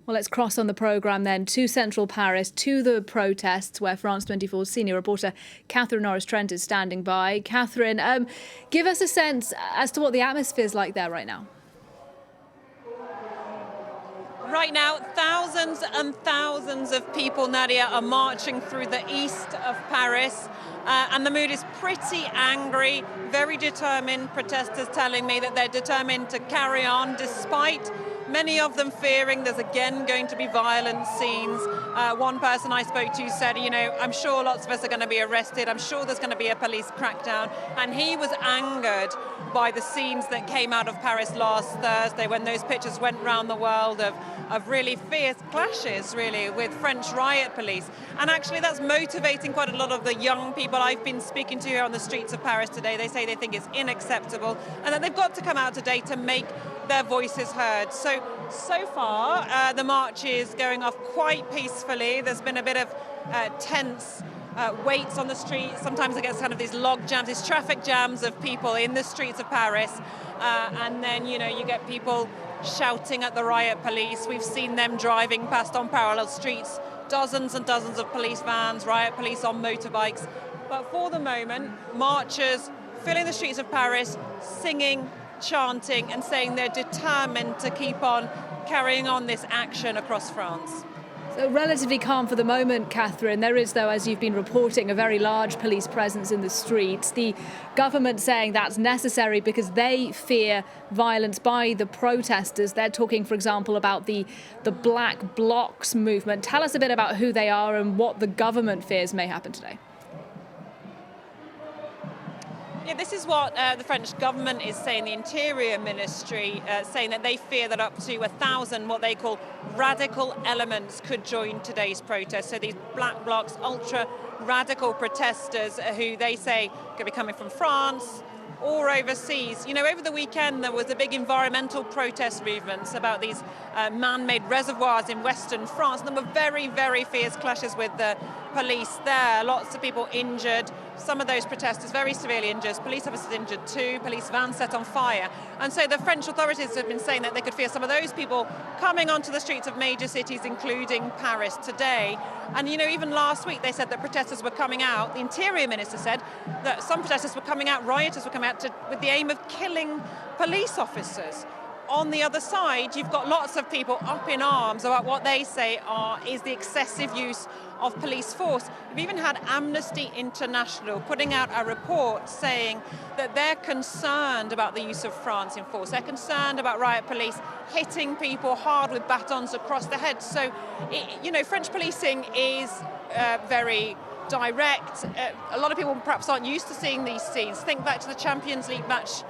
Well, let's cross on the programme then to central Paris, to the protests where France 24's senior reporter Catherine Norris Trent is standing by. Catherine, give us a sense as to what the atmosphere is like there right now. Right now, thousands and thousands of people, Nadia, are marching through the east of Paris. And the mood is pretty angry, very determined. Protesters telling me that they're determined to carry on despite many of them fearing there's again going to be violent scenes. One person I spoke to said, I'm sure lots of us are going to be arrested. I'm sure there's going to be a police crackdown. And he was angered by the scenes that came out of Paris last Thursday when those pictures went round the world of really fierce clashes, really, with French riot police. And actually that's motivating quite a lot of the young people I've been speaking to here on the streets of Paris today. They say they think it's unacceptable and that they've got to come out today to make their voices heard. So far, the march is going off quite peacefully. There's been a bit of tense waits on the streets. Sometimes it gets kind of these log jams, these traffic jams of people in the streets of Paris. And then, you get people shouting at the riot police. We've seen them driving past on parallel streets, dozens and dozens of police vans, riot police on motorbikes. But for the moment, marchers filling the streets of Paris, singing, chanting and saying they're determined to keep on carrying on this action across France. So relatively calm for the moment, Catherine. There is, though, as you've been reporting, a very large police presence in the streets. The government saying that's necessary because they fear violence by the protesters. They're talking, for example, about the Black Blocs movement. Tell us a bit about who they are and what the government fears may happen today. Yeah, this is what the French government is saying, the Interior Ministry, saying that they fear that up to 1,000 what they call radical elements could join today's protest. So these Black Blocs, ultra-radical protesters who they say could be coming from France or overseas. Over the weekend there was a big environmental protest movements about these man-made reservoirs in western France. And there were very, very fierce clashes with the police there. Lots of people injured. Some of those protesters very severely injured. Police officers injured too. Police vans set on fire. And so the French authorities have been saying that they could fear some of those people coming onto the streets of major cities, including Paris today. And even last week they said that protesters were coming out. The Interior Minister said that some protesters were coming out, rioters were coming out with the aim of killing police officers. On the other side, you've got lots of people up in arms about what they say is the excessive use of police force. We've even had Amnesty International putting out a report saying that they're concerned about the use of France in force. They're concerned about riot police hitting people hard with batons across the head. So, French policing is very direct. A lot of people perhaps aren't used to seeing these scenes. Think back to the Champions League match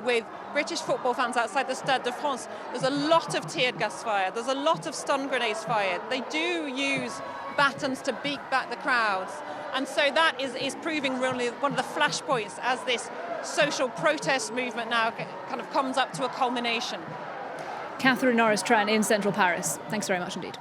with British football fans outside the Stade de France. There's a lot of tear gas fired. There's a lot of stun grenades fired. They do use batons to beat back the crowds. And so that is proving really one of the flashpoints as this social protest movement now kind of comes up to a culmination. Catherine Norris Trent in central Paris. Thanks very much indeed.